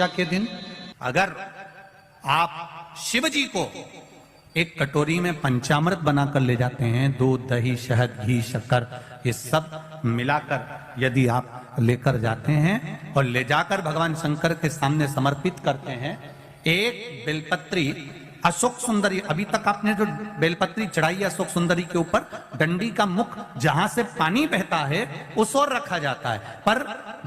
अमावस्या के दिन अगर आप शिव जी को एक कटोरी में पंचामृत बनाकर ले जाते हैं, दूध, दही, शहद, घी, शक्कर, ये सब मिलाकर यदि आप लेकर जाते हैं और ले जाकर भगवान शंकर के सामने समर्पित करते हैं, एक बेलपत्री अशोक सुंदरी, अभी तक आपने जो बेलपत्री चढ़ाई है अशोक सुंदरी के ऊपर, डंडी का मुख जहां से पानी बहता है उस ओर रखा जाता है। पर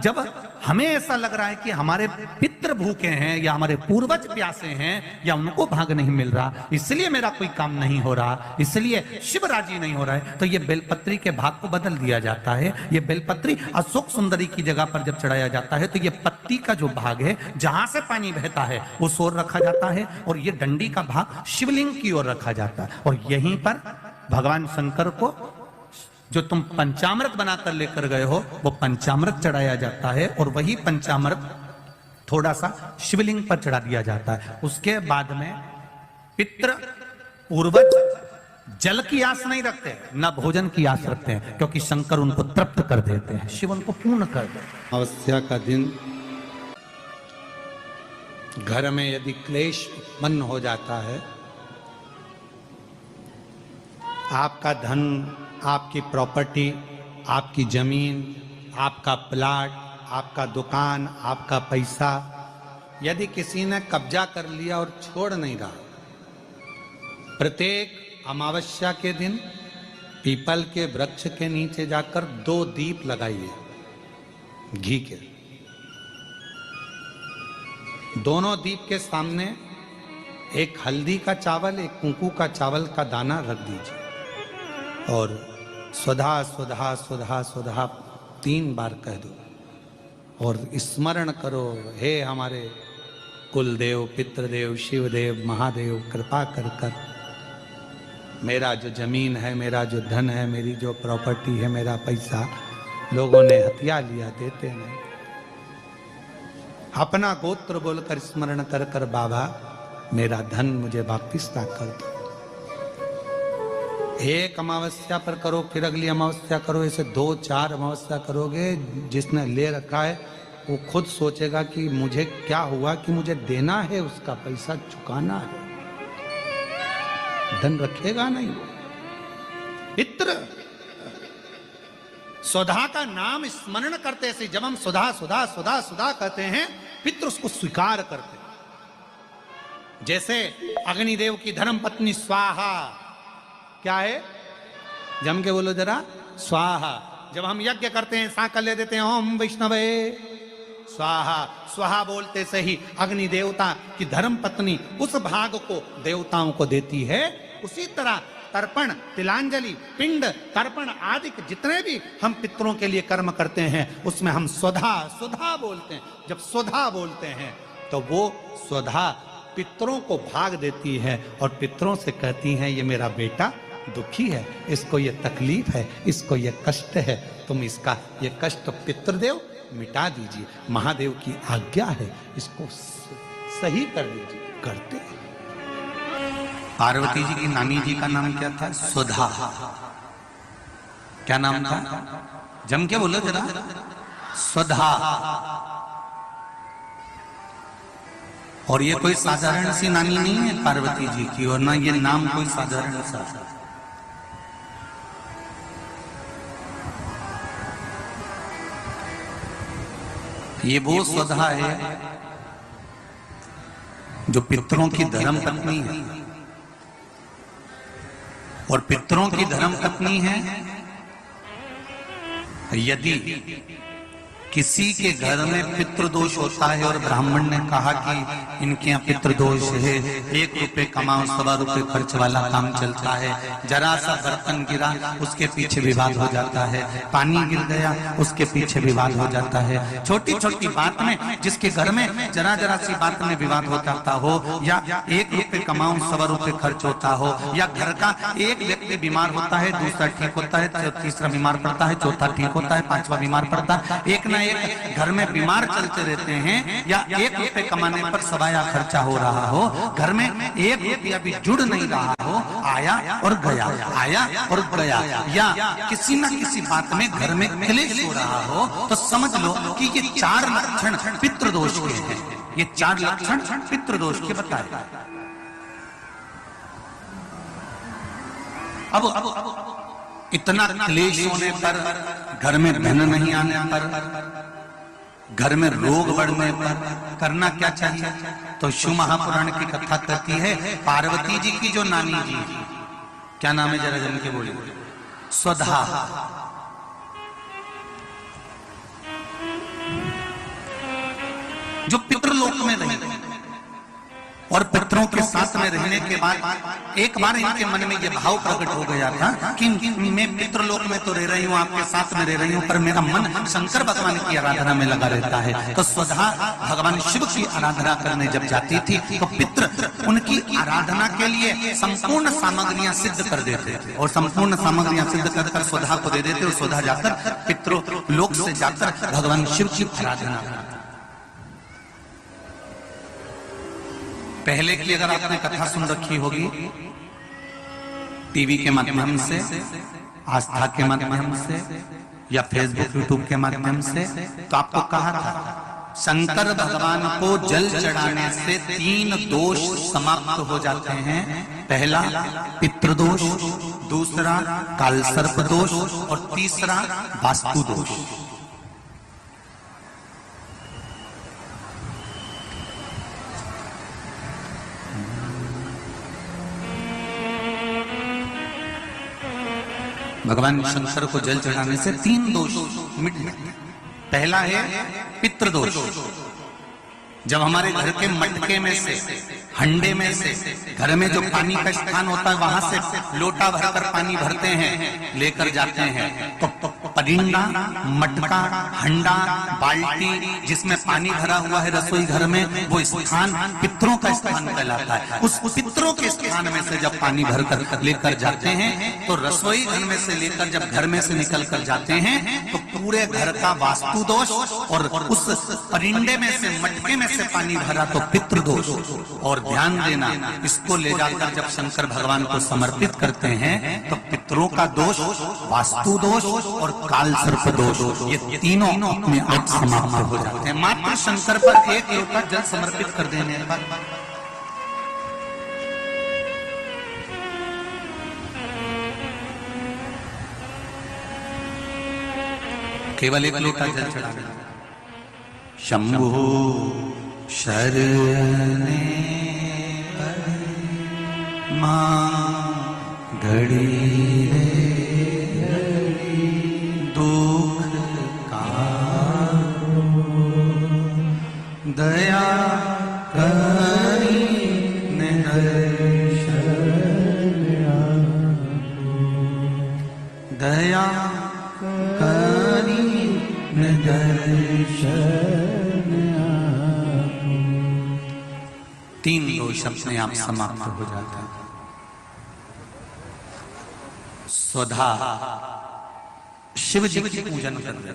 जब हमें ऐसा लग रहा है कि हमारे पितृ भूखे हैं या हमारे पूर्वज प्यासे हैं या उनको भाग नहीं मिल रहा, इसलिए मेरा कोई काम नहीं हो रहा, इसलिए शिव राजी नहीं हो रहा है, तो ये बेलपत्री के भाग को बदल दिया जाता है। ये बेलपत्री अशोक सुंदरी की जगह पर जब चढ़ाया जाता है तो ये पत्ती का जो भाग है जहां से पानी बहता है उस ओर रखा जाता है और ये डंडी का भाग शिवलिंग की ओर रखा जाता है। और यहीं पर भगवान शंकर को जो तुम पंचामृत बनाकर लेकर गए हो वो पंचामृत चढ़ाया जाता है और वही पंचामृत थोड़ा सा शिवलिंग पर चढ़ा दिया जाता है। उसके बाद में पितृ पूर्वज जल की आस नहीं रखते, न भोजन की आस रखते हैं, क्योंकि शंकर उनको तृप्त कर देते हैं, शिव उनको पूर्ण कर देते हैं। अमावस्या का दिन घर में यदि क्लेश उत्पन्न हो जाता है, आपका धन, आपकी प्रॉपर्टी, आपकी जमीन, आपका प्लाट, आपका दुकान, आपका पैसा यदि किसी ने कब्जा कर लिया और छोड़ नहीं रहा, प्रत्येक अमावस्या के दिन पीपल के वृक्ष के नीचे जाकर 2 दीप लगाइए घी के। दोनों दीप के सामने एक हल्दी का चावल, एक कुंकू का चावल का दाना रख दीजिए और स्वधा स्वधा स्वधा स्वधा 3 बार कह दो और स्मरण करो, हे हमारे कुलदेव, पितृदेव, शिवदेव, महादेव, कृपा कर कर मेरा जो जमीन है, मेरा जो धन है, मेरी जो प्रॉपर्टी है, मेरा पैसा लोगों ने हथिया लिया, देते नहीं। अपना गोत्र बोलकर स्मरण कर कर बाबा मेरा धन मुझे वापिस ला कर दो। एक अमावस्या पर करो, फिर अगली अमावस्या करो, ऐसे 2-4 अमावस्या करोगे। जिसने ले रखा है वो खुद सोचेगा कि मुझे क्या हुआ, कि मुझे देना है, उसका पैसा चुकाना है, धन रखेगा नहीं। पितृ सुधा का नाम स्मरण करते से, जब हम सुधा सुधा सुधा सुधा कहते हैं, पितृ उसको स्वीकार करते हैं। जैसे अग्निदेव की धर्म पत्नी स्वाहा, क्या है, जम के बोलो जरा, स्वाहा। जब हम यज्ञ करते हैं सांकल ले देते हैं, ओम वैष्णवे स्वाहा, स्वाहा बोलते से ही अग्नि देवता की धर्म पत्नी उस भाग को देवताओं को देती है। उसी तरह तर्पण, तिलांजलि, पिंड, तर्पण आदि जितने भी हम पितरों के लिए कर्म करते हैं उसमें हम स्वधा स्वधा बोलते हैं। जब स्वधा बोलते हैं तो वो स्वधा पितरों को भाग देती है और पितरों से कहती हैं, ये मेरा बेटा दुखी है, इसको ये तकलीफ है, इसको ये कष्ट है, तुम इसका ये कष्ट पितृदेव मिटा दीजिए, महादेव की आज्ञा है, इसको सही कर दीजिए। करते हैं। पार्वती जी की नानी जी का नाम क्या था? सुधा। क्या नाम था? जम के बोलो जरा, सुधा। और ये कोई साधारण सी नानी नहीं है पार्वती जी की, और ना ये नाम कोई साधारण सा। ये वो सुधा है जो पितरों की धर्म पत्नी है, और पितरों की धर्म पत्नी है। यदि किसी के घर में पितृदोष होता है और ब्राह्मण ने कहा कि इनके यहाँ पितृदोष है, 1 रुपए कमाओ 1.25 रुपए खर्च वाला काम चलता है, जरा सा बर्तन गिरा उसके पीछे विवाद हो जाता है, पानी गिर गया उसके पीछे विवाद हो जाता है, छोटी छोटी बात में जिसके घर में जरा जरा सी बात में विवाद हो जाता हो, या 1 रुपए कमाओ 1.25 रुपए खर्च होता हो, या घर का एक व्यक्ति बीमार होता है, दूसरा ठीक होता है, तीसरा बीमार पड़ता है, चौथा ठीक होता है, 5वां बीमार पड़ता है, एक ना एक घर में बीमार चलते रहते हैं, या 1 रुपए कमाने पर सवाया खर्चा हो रहा हो, घर में 1 रुपया भी जुड़ नहीं रहा हो, आया और गया, आया और गया, या किसी न किसी बात में घर में क्लेश हो रहा हो, तो समझ लो कि ये 4 लक्षण पितृदोष के हैं। ये 4 लक्षण पितृदोष के बताए। अब इतना क्लेश होने पर, घर में धन नहीं आने पर, घर में रोग बढ़ने पर करना क्या चाहिए? तो शिव महापुराण की कथा कहती है, पार्वती जी की जो नानी जी, क्या नाम है जरा जन के बोलिए, स्वधा, जो पितृलोक में रही और पितरों के साथ में रहने के बाद एक बार इनके मन में यह भाव प्रकट हो गया था कि मैं पितृलोक में तो रह रही हूँ, आपके साथ में रह रही हूँ, पर मेरा मन शंकर भगवान की आराधना में लगा रहता है। तो स्वधा भगवान शिव की आराधना करने जब जाती थी तो पितृ उनकी आराधना के लिए संपूर्ण सामग्रियां सिद्ध कर देते थे और संपूर्ण सामग्रियां सिद्ध कर स्वधा को दे देते और स्वधा जाकर पितृलोक से जाकर भगवान शिव की आराधना करते। पहले की अगर आपने कथा सुन रखी होगी टीवी के माध्यम से, आस्था के माध्यम से या फेसबुक यूट्यूब के माध्यम से, तो आपको कहा था शंकर भगवान को जल चढ़ाने से 3 दोष समाप्त हो जाते हैं। पहला पितृदोष, दूसरा कालसर्प दोष और तीसरा वास्तु दोष। भगवान शंकर को जल चढ़ाने से 3 दोष मिट जाते। पहला है पितृदोष, जब हमारे घर के मटके में से, हंडे में से, घर में जो पानी का स्थान होता है वहां से लोटा भरकर पानी भरते हैं, लेकर जाते हैं, तो परिंदा, मटका, हंडा, बाल्टी जिसमें पानी भरा हुआ है रसोई घर में, वो स्थान पितरों का स्थान कहलाता है। उस पितरों के स्थान में से जब पानी भरकर लेकर जाते हैं तो रसोई घर में से लेकर जब घर में से निकल कर जाते हैं तो पूरे घर का वास्तु दोष, और उस परिंदे में से, मटके में से पानी भरा तो पितृदोष। और ध्यान देना, इसको ले जाकर जब शंकर भगवान को समर्पित करते हैं तो पितरों का दोष, वास्तु दोष और काल सर्प दोष, ये तीनों अपने आप समाप्त हो जाते हैं मात्र शंकर पर 1 लोटा जल समर्पित कर देने पर। केवल 1 लोटा जल चढ़ा देना। शंभो शरणे मां घड़ी दुख का दया करी दया करी तीन दोष अपने आप समाप्त हो जाता है। स्वधा शिव जी की पूजन कर रहे,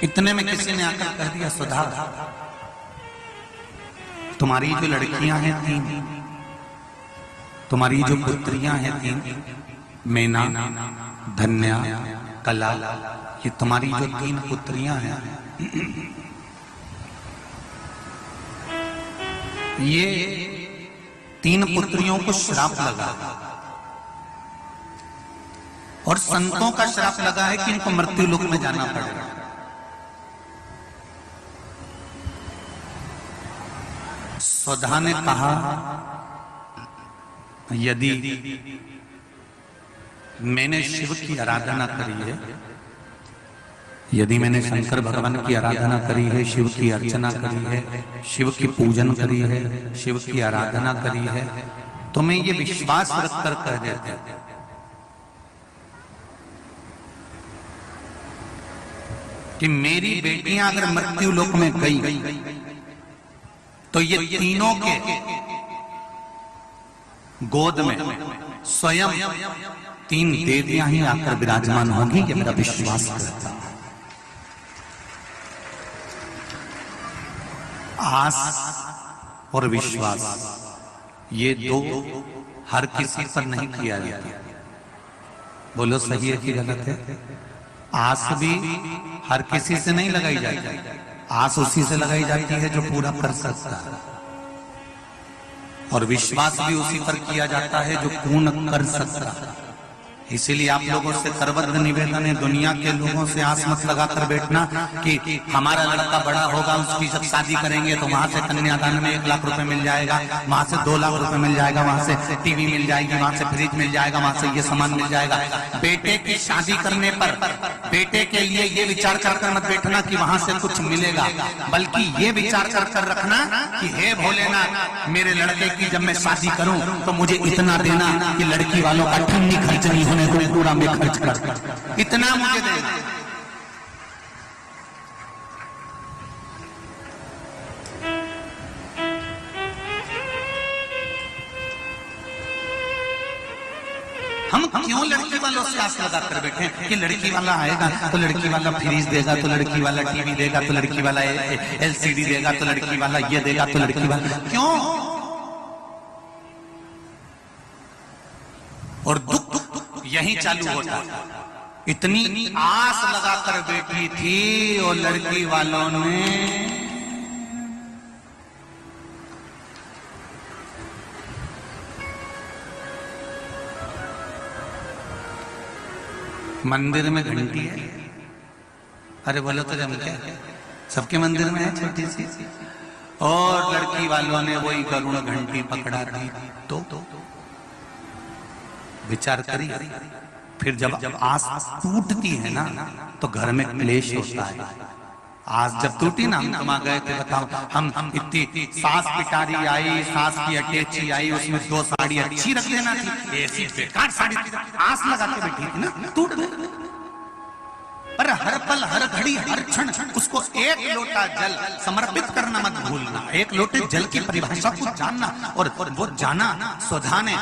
इतने में किसी ने आकर कह दिया, स्वधा तुम्हारी जो लड़कियां हैं 3, तुम्हारी जो पुत्रियां हैं 3, मैना, धन्या, कला, ये तुम्हारी जो 3 पुत्रियां हैं, ये 3 पुत्रियों को श्राप लगा और संतों का श्राप लगा है कि इनको मृत्यु लोक में जाना पड़ेगा। स्वधा ने कहा, यदि मैंने शिव की आराधना करी है, यदि मैंने शंकर भगवान की आराधना करी है, शिव की अर्चना करी है, शिव की पूजन करी है, शिव की आराधना करी है, तो मैं ये विश्वास रखकर कह देता हूं कि मेरी बेटियां अगर मृत्यु लोक में गई तो ये तीनों के गोद में स्वयं 3 देवियां ही आकर विराजमान होंगी, ये मेरा विश्वास करता हूं। आस और विश्वास ये 2 हर किसी पर नहीं किया जाता। बोलो सही है कि गलत है? आस भी हर किसी से नहीं लगाई जाती, आस उसी से लगाई जाती है जो पूरा कर सकता है, और विश्वास भी उसी पर किया जाता है जो पूर्ण कर सकता है। इसीलिए आप लोगों से करबद्ध निवेदन है, दुनिया के लोगों से आस मत लगाकर बैठना कि हमारा लड़का बड़ा होगा, उसकी जब शादी करेंगे तो वहां से कन्यादान में 1 लाख रुपए मिल जाएगा, वहां से 2 लाख रुपए मिल जाएगा, वहां से टीवी मिल जाएगी, वहां से फ्रिज मिल जाएगा, वहां से ये सामान मिल जाएगा। बेटे की शादी करने पर बेटे के लिए ये विचार कर मत बैठना कि वहां से कुछ मिलेगा, बल्कि ये विचार कर रखना कि हे भोलेनाथ, मेरे लड़के की जब मैं शादी करूं तो मुझे इतना देना कि लड़की वालों का ठन्नी खर्च नहीं होने को पूरा मैं खर्च कर, इतना मुझे देना। हम क्यों लड़की वालों से आस लगा कर बैठे कि लड़की वाला आएगा तो लड़की वाला फ्रिज देगा, तो लड़की वाला टीवी देगा, तो लड़की वाला LCD देगा, तो लड़की वाला ये देगा, तो लड़की वाला क्यों? और दुख यही चालू होता। इतनी आस लगाकर बैठी थी और लड़की वालों ने मंदिर में घंटी है, अरे बोलो तो जम क्या, सबके मंदिर में है छोटी सी, और लड़की वालों ने वही गरुड़ घंटी पकड़ा दी। तो विचार करिए, फिर जब आस टूटती है ना तो घर में क्लेश होता है। आस जब टूटी ना, हम वहां गए थे, बताओ, हम इतनी सास पिटारी आई, सास की अटैची आई, उसमें 2 साड़ी अच्छी रख लेना थी, ऐसी बेकार साड़ी आस लगा के बैठी थी ना, टूट गई। पर हर पल, हर घड़ी, हर क्षण उसको 1 लोटा जल समर्पित करना मत भूलना। 1 लोटे जल की परिभाषा को जानना, और वो जाना स्वधा ने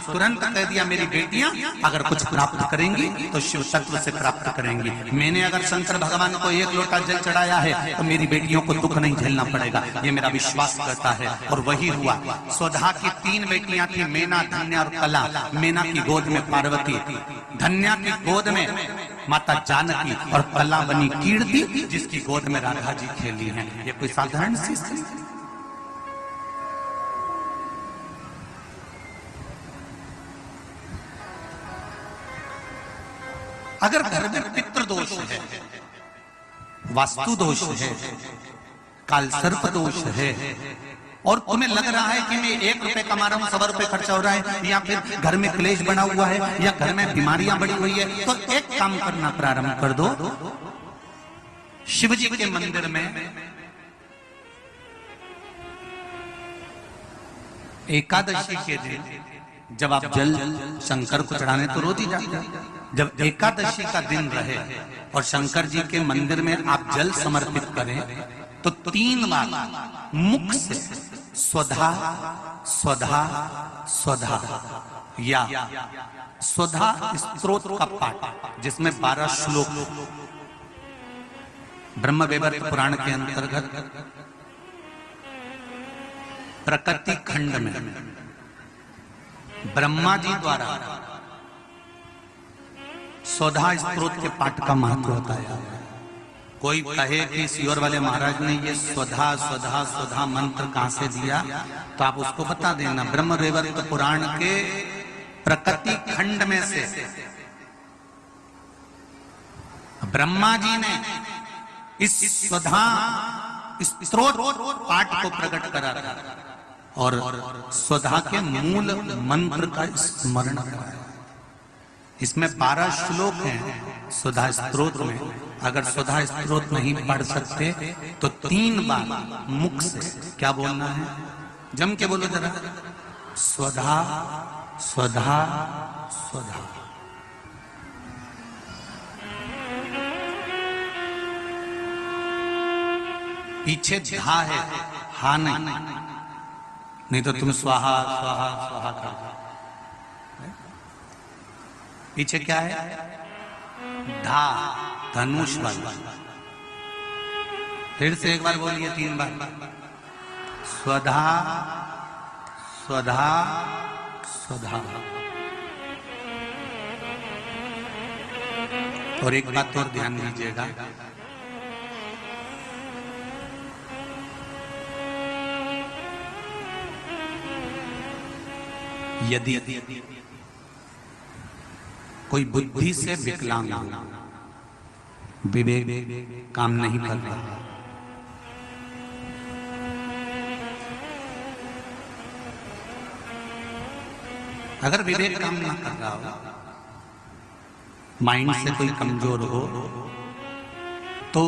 तुरंत कह दिया, मेरी बेटियां अगर कुछ प्राप्त करेंगी तो शिव तत्व से प्राप्त करेंगी। मैंने अगर शंकर भगवान को 1 लोटा जल चढ़ाया है तो मेरी बेटियों को दुख नहीं झेलना पड़ेगा, ये मेरा विश्वास करता है। और वही हुआ। स्वधा की 3 बेटियां थी, मैना, धन्या और कला। मैना की गोद में पार्वती, धन्या की गोद में माता जानकी, और कला बनी कीर्ति, जिसकी गोद में राधा जी खेली हैं। ये कोई साधारण सी स्थिति? अगर घर में पितृ दोष है, वास्तु दोष है, काल सर्प दोष है, और तुम्हें लग रहा है कि मैं 1 रुपए कमा रहा हूं, 100 रुपए खर्चा हो रहा है, या फिर घर में क्लेश बना हुआ है, या घर में बीमारियां बढ़ी हुई है, तो एक काम करना प्रारंभ कर दो। शिव जी के मंदिर में एकादशी के दिन जब आप जल शंकर को चढ़ाने तो रोज ही जाते हैं, जब एकादशी का दिन रहे और शंकर जी के मंदिर में आप जल समर्पित करें तो 3 बार मुख से स्वधा स्वधा स्वधा या स्वधा स्तोत्र का पाठ, जिसमें 12 श्लोक ब्रह्म वैवर्त पुराण के अंतर्गत प्रकृति खंड में ब्रह्मा जी द्वारा स्वधा स्तोत्र के पाठ का महत्व बताया। कोई कहे कि सियोर वाले महाराज ने ये स्वधा स्वधा स्वधा मंत्र कहां से दिया, तो आप उसको बता देना। ब्रह्म वैवर्त पुराण के प्रकृति खंड में से ब्रह्मा जी ने इस स्वधा स्तोत्र पाठ को प्रकट करा और स्वधा के मूल मंत्र का स्मरण कराया। इसमें 12 श्लोक हैं स्वधा स्तोत्र में। अगर स्वधा स्तोत्र नहीं पढ़ सकते तो 3 बार मुख से क्या बोलना है, जम के बोलो जरा, स्वधा स्वधा स्वधा। पीछे धा है, हा नहीं तो तुम स्वाहा स्वाहा स्वाहा कर। पीछे क्या है, धा, धनुष वाला। फिर से एक बार बोलिए 3 बार, स्वधा स्वधा स्वधा। और एक बात और ध्यान दीजिएगा, यदि कोई बुद्धि से विकलांग हो, विवेक काम नहीं कर रहा, अगर विवेक काम ना कर रहा हो, माइंड से कोई कमजोर हो, तो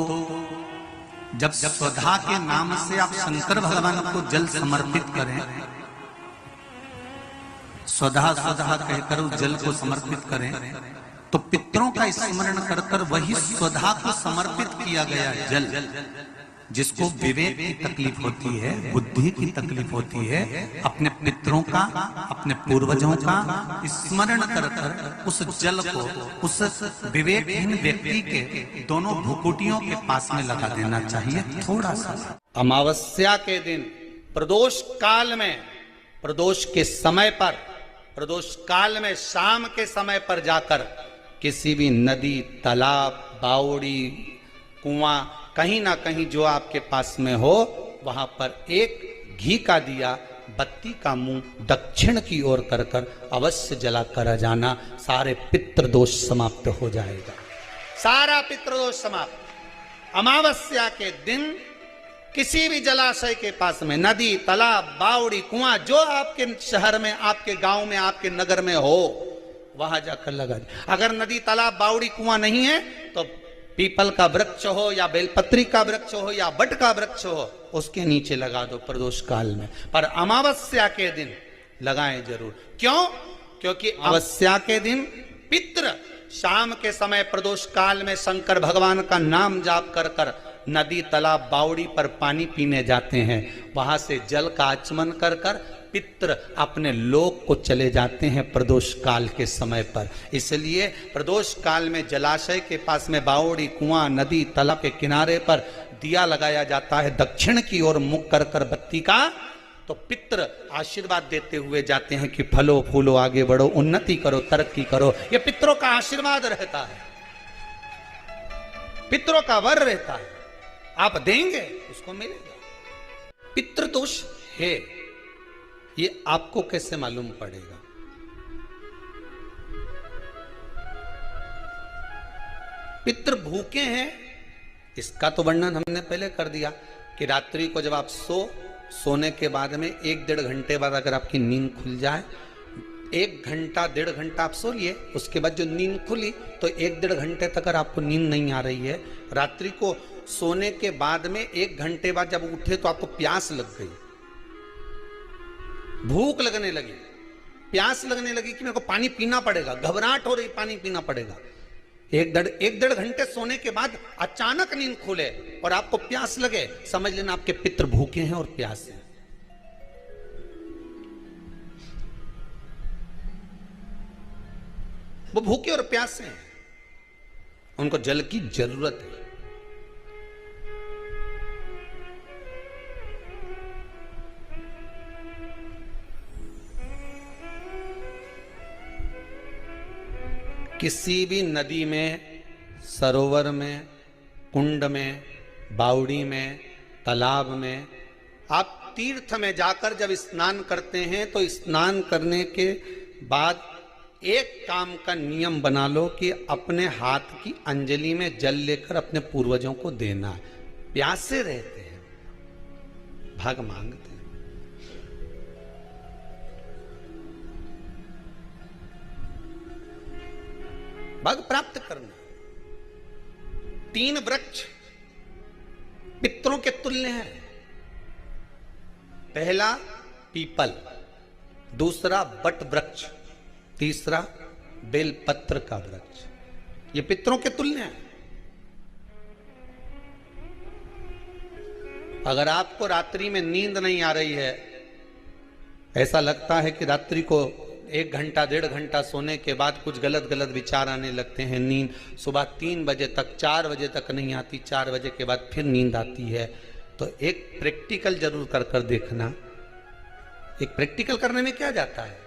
जब स्वधा के नाम से आप शंकर भगवान को जल समर्पित करें, स्वधा स्वधा कहकर उस जल को समर्पित करें, तो पितरों का स्मरण कर कर वही स्वधा को समर्पित किया गया जल, जिसको विवेक की तकलीफ होती है, बुद्धि की तकलीफ होती है, अपने पितरों का, अपने पूर्वजों का स्मरण कर कर उस जल को उस विवेकहीन व्यक्ति के दोनों भुकुटियों के पास में लगा देना चाहिए थोड़ा सा। अमावस्या के दिन प्रदोष काल में, प्रदोष के समय पर, प्रदोष काल में शाम के समय पर जाकर किसी भी नदी, तालाब, बावड़ी, कुआं, कहीं ना कहीं जो आपके पास में हो, वहां पर एक घी का दिया, बत्ती का मुंह दक्षिण की ओर कर कर अवश्य जला कर जाना, सारे पितृदोष समाप्त हो जाएगा, सारा पितृदोष समाप्त। अमावस्या के दिन किसी भी जलाशय के पास में, नदी, तालाब, बावड़ी, कुआं, जो आपके शहर में, आपके गांव में, आपके नगर में हो, वहां जाकर लगा दे। अगर नदी, तालाब, बावड़ी, कुआं नहीं है तो पीपल का वृक्ष हो या बेलपत्री का वृक्ष हो या बट का वृक्ष हो, उसके नीचे लगा दो प्रदोष काल में, पर अमावस्या के दिन लगाएं जरूर। क्यों? क्योंकि अमावस्या के दिन पितृ शाम के समय प्रदोष काल में शंकर भगवान का नाम जाप कर कर नदी, तालाब, बावड़ी पर पानी पीने जाते हैं, वहां से जल का आचमन कर कर पितृ अपने लोक को चले जाते हैं प्रदोष काल के समय पर। इसलिए प्रदोष काल में जलाशय के पास में, बावड़ी, कुआं, नदी, तालाब के किनारे पर दिया लगाया जाता है दक्षिण की ओर मुख कर कर बत्ती का, तो पितृ आशीर्वाद देते हुए जाते हैं कि फलो फूलो, आगे बढ़ो, उन्नति करो, तरक्की करो। ये पितरों का आशीर्वाद रहता है, पितरों का वर रहता है, आप देंगे उसको मिलेगा। पितृदोष है, ये आपको कैसे मालूम पड़ेगा? पितृ भूखे हैं, इसका तो वर्णन हमने पहले कर दिया कि रात्रि को जब आप सोने के बाद में 1-1.5 घंटे बाद अगर आपकी नींद खुल जाए, 1 घंटा 1.5 घंटा आप सो लिए, उसके बाद जो नींद खुली तो 1-1.5 घंटे तक अगर आपको नींद नहीं आ रही है, रात्रि को सोने के बाद में 1 घंटे बाद जब उठे तो आपको प्यास लग गई, भूख लगने लगी, प्यास लगने लगी कि मेरे को पानी पीना पड़ेगा, घबराहट हो रही, पानी पीना पड़ेगा। 1-1.5 घंटे सोने के बाद अचानक नींद खुले और आपको प्यास लगे, समझ लेना आपके पितृ भूखे हैं और प्यास है। वो भूखे और प्यास हैं, उनको जल की जरूरत है। किसी भी नदी में, सरोवर में, कुंड में, बावड़ी में, तालाब में, आप तीर्थ में जाकर जब स्नान करते हैं तो स्नान करने के बाद एक काम का नियम बना लो कि अपने हाथ की अंजलि में जल लेकर अपने पूर्वजों को देना है। प्यासे रहते हैं, भाग मांगते हैं। भाग प्राप्त करना। 3 वृक्ष पितरों के तुल्य हैं। पहला पीपल, दूसरा बट वृक्ष, तीसरा बेलपत्र का वृक्ष। ये पितरों के तुल्य हैं। अगर आपको रात्रि में नींद नहीं आ रही है, ऐसा लगता है कि रात्रि को 1 घंटा 1.5 घंटा सोने के बाद कुछ गलत गलत विचार आने लगते हैं, नींद सुबह 3 बजे तक, 4 बजे तक नहीं आती, 4 बजे के बाद फिर नींद आती है, तो एक प्रैक्टिकल जरूर कर कर देखना। एक प्रैक्टिकल करने में क्या जाता है,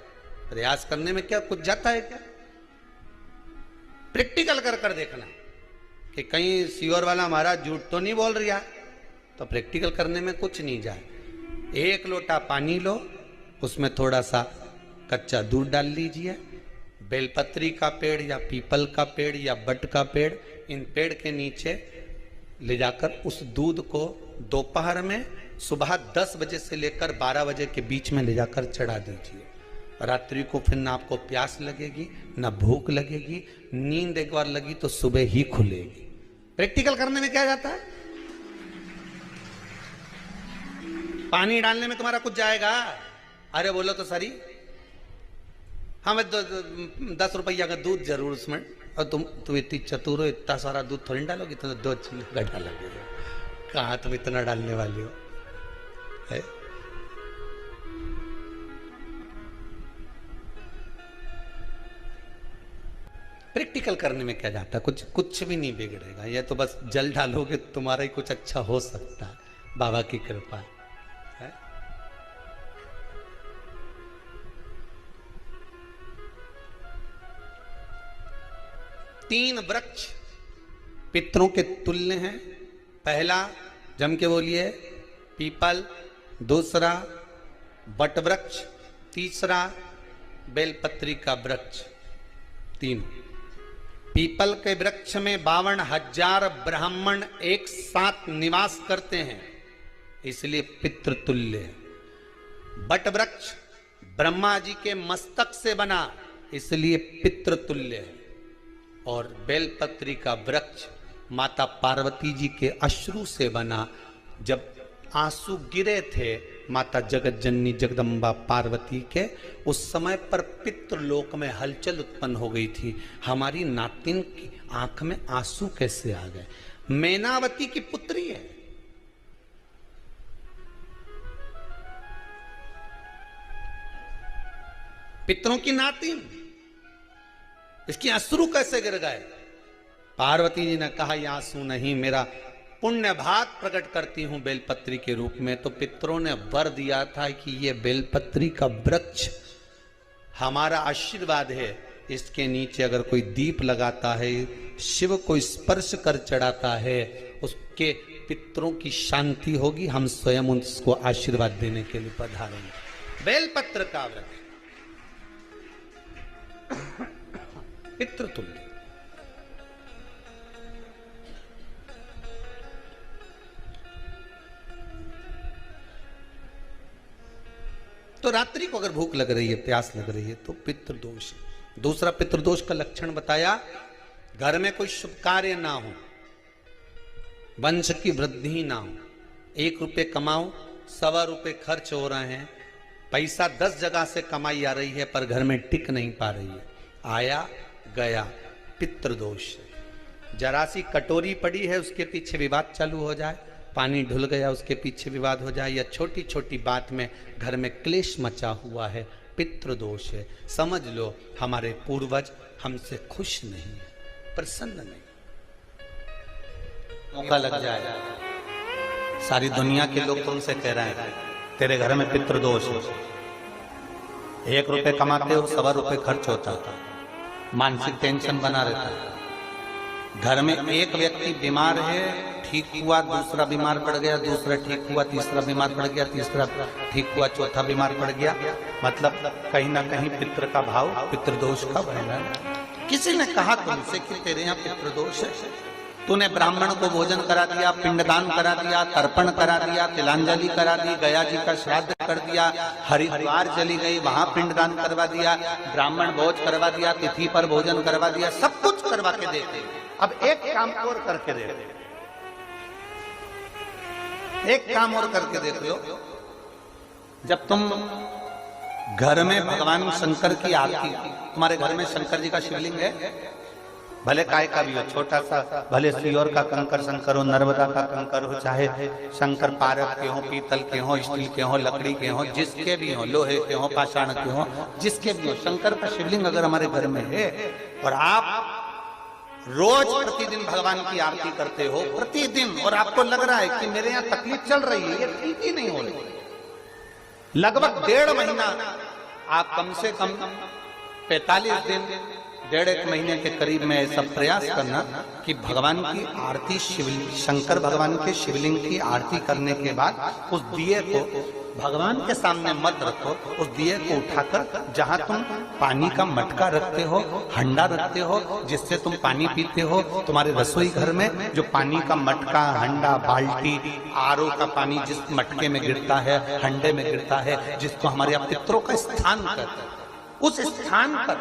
प्रयास करने में क्या कुछ जाता है क्या? प्रैक्टिकल कर कर देखना। कि कहीं सीवर वाला महाराज झूठ तो नहीं बोल रहा, तो प्रैक्टिकल करने में कुछ नहीं जाए। 1 लोटा पानी लो, उसमें थोड़ा सा कच्चा दूध डाल लीजिए, बेलपत्री का पेड़ या पीपल का पेड़ या बट का पेड़, इन पेड़ के नीचे ले जाकर उस दूध को दोपहर में सुबह 10 बजे से लेकर 12 बजे के बीच में ले जाकर चढ़ा दीजिए। रात्रि को फिर ना आपको प्यास लगेगी ना भूख लगेगी, नींद एक बार लगी तो सुबह ही खुलेगी। प्रैक्टिकल करने में क्या जाता है? पानी डालने में तुम्हारा कुछ जाएगा? अरे बोलो तो सरी, हमें 10 रुपया का दूध जरूर उसमें, और तुम इतनी चतुर हो, इतना सारा दूध थोड़ी डालोगी, तो 2 चिल्ली डालोगे। कहाँ तुम इतना डालने वाली हो है? प्रैक्टिकल करने में क्या जाता है? कुछ भी नहीं बिगड़ेगा। ये तो बस जल डालोगे तुम्हारा ही कुछ अच्छा हो सकता है, बाबा की कृपा है। तीन वृक्ष पितरों के तुल्य हैं। पहला जम के बोलिए पीपल, दूसरा बट वृक्ष, तीसरा बेलपत्री का वृक्ष। तीन पीपल के वृक्ष में 52,000 ब्राह्मण एक साथ निवास करते हैं, इसलिए पितृतुल्य है। बट वृक्ष ब्रह्मा जी के मस्तक से बना, इसलिए पितृतुल्य है। और बेलपत्री का वृक्ष माता पार्वती जी के अश्रु से बना। जब आंसू गिरे थे माता जगत जननी जगदम्बा पार्वती के, उस समय पर पितृलोक में हलचल उत्पन्न हो गई थी। हमारी नातिन की आंख में आंसू कैसे आ गए? मैनावती की पुत्री है, पितरों की नातिन, इसकी अश्रु कैसे गिर गए? पार्वती जी ने कहा, यह आंसू नहीं, मेरा पुण्य भाग प्रकट करती हूं बेलपत्री के रूप में। तो पितरों ने वर दिया था कि ये बेलपत्री का वृक्ष हमारा आशीर्वाद है, इसके नीचे अगर कोई दीप लगाता है, शिव को स्पर्श कर चढ़ाता है, उसके पितरों की शांति होगी। हम स्वयं उसको आशीर्वाद देने के लिए पधारेंगे। बेलपत्र का वृक्ष पितृतुल्य। तो रात्रि को अगर भूख लग रही है, प्यास लग रही है, तो पितृदोष। दूसरा पितृदोष का लक्षण बताया, घर में कोई शुभ कार्य ना हो, वंश की वृद्धि ना हो। 1 रुपये कमाओ, 1.25 रुपये खर्च हो रहे हैं, पैसा 10 जगह से कमाई आ रही है पर घर में टिक नहीं पा रही है, आया गया, पितृदोष। जरा सी कटोरी पड़ी है, उसके पीछे विवाद चालू हो जाए, पानी ढुल गया, उसके पीछे विवाद हो जाए, या छोटी छोटी बात में घर में क्लेश मचा हुआ है, पितृदोष है। समझ लो हमारे पूर्वज हमसे खुश नहीं है, प्रसन्न नहीं। मौका लग जाए, सारी दुनिया के लोग तुमसे कह रहे हैं तेरे घर में पितृदोष है, 1 रुपये कमाते हो, 1.25 रुपये खर्च होता था, मानसिक टेंशन बना रहता है। घर में एक व्यक्ति बीमार है, ठीक हुआ, दूसरा बीमार पड़ गया, दूसरा ठीक हुआ, तीसरा बीमार पड़ गया, तीसरा ठीक हुआ, चौथा बीमार पड़ गया। मतलब कहीं ना कहीं पितृ का भाव, पितृदोष का भय है। किसी ने कहा तुमसे कि तेरे यहाँ पितृदोष है, तूने ब्राह्मण को भोजन करा दिया, पिंडदान करा दिया, तर्पण करा दिया, तिलांजलि करा दी, गया जी का श्राद्ध कर दिया, हरिद्वार चली गई, वहां पिंडदान करवा दिया, ब्राह्मण भोज करवा दिया, तिथि पर भोजन करवा दिया, सब कुछ करवा के देते। अब एक काम और करके दे, एक काम और करके देखो। जब तुम घर में भगवान शंकर की आरती, तुम्हारे घर में शंकर जी का शिवलिंग है, भले काय का भी हो, छोटा सा, भले सीहोर का कंकर शंकर हो, नर्मदा का कंकर हो, चाहे शंकर पारद के हो, पीतल के हो, स्टील के हो, लकड़ी के हो, जिसके भी हो, लोहे के हो, पाषाण के हो, जिसके भी हो, शंकर का शिवलिंग अगर हमारे घर में है और आप रोज प्रतिदिन भगवान की आरती करते हो, प्रतिदिन, और आपको लग रहा है कि मेरे यहाँ तकलीफ चल रही है, ये ठीक ही नहीं हो रही, लगभग 1.5 महीना आप कम से कम 45 दिन 1.5 महीने के करीब में ऐसा प्रयास करना कि भगवान की आरती शंकर भगवान के शिवलिंग की आरती करने के बाद उस दिए को भगवान के सामने मत रखो, उस दिए को उठाकर जहां तुम पानी का मटका रखते हो, हंडा रखते हो जिससे तुम पानी पीते हो, तुम्हारे रसोई घर में जो पानी का मटका, हंडा, बाल्टी, आरओ का पानी जिस मटके में गिरता है, हंडे में गिरता है, जिसको हमारे यहाँ पितरों का स्थान कहते हैं, उस स्थान पर,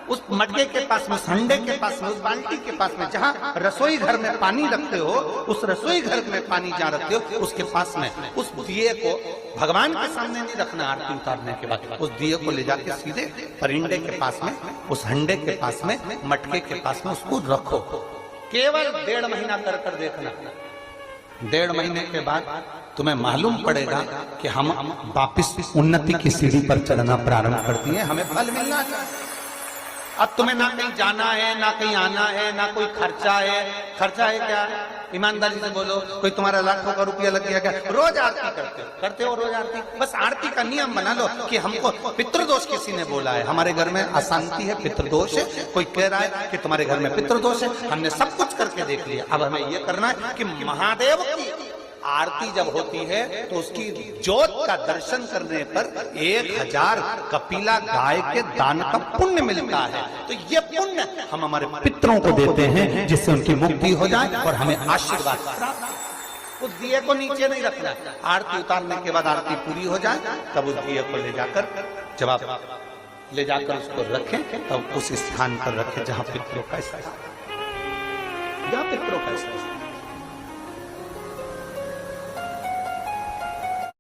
उस मटके के पास में, हंडे के पास में, उस बाल्टी के पास में, जहां रसोई घर में पानी रखते हो, उस रसोई घर में पानी जहां रखते हो, उसके पास में उस दिए को भगवान के सामने नहीं रखना। आरती उतारने के बाद उस दिए को ले जाके सीधे परिंडे के पास में, उस हंडे के पास में, मटके के पास में उसको रखो। केवल 1.5 महीना कर कर देखना। 1.5 महीने के बाद तुम्हें मालूम पड़ेगा कि हम वापिस उन्नति की सीढ़ी पर चढ़ना प्रारंभ करती हैं, हमें फल मिलना चाहिए। अब तुम्हें ना कहीं जाना है, ना कहीं आना है, ना कोई खर्चा है। खर्चा है क्या? ईमानदारी से बोलो, कोई तुम्हारा लाखों का रुपया लग गया क्या? रोज आरती करते हो रोज आरती। बस आरती का नियम बना लो कि हमको पितृदोष किसी ने बोला है, हमारे घर में अशांति है, पितृदोष है, कोई कह रहा है कि तुम्हारे घर में पितृदोष है, हमने सब कुछ करके देख लिया। अब हमें ये करना है कि महादेव की आरती जब होती है तो उसकी ज्योत का दर्शन करने पर 1000 कपिला गाय के दान का पुण्य मिलता है। तो ये पुण्य हम हमारे पितरों को देते हैं जिससे उनकी मुक्ति हो जाए और हमें आशीर्वाद प्राप्त। उस दिए को नीचे नहीं रखना, आरती उतारने के बाद आरती पूरी हो जाए तब उस दिए को ले जाकर, जब आप ले जाकर उसको रखें तब उस स्थान पर रखें जहां पितरों का स्थान, जहां पितरों का स्थान।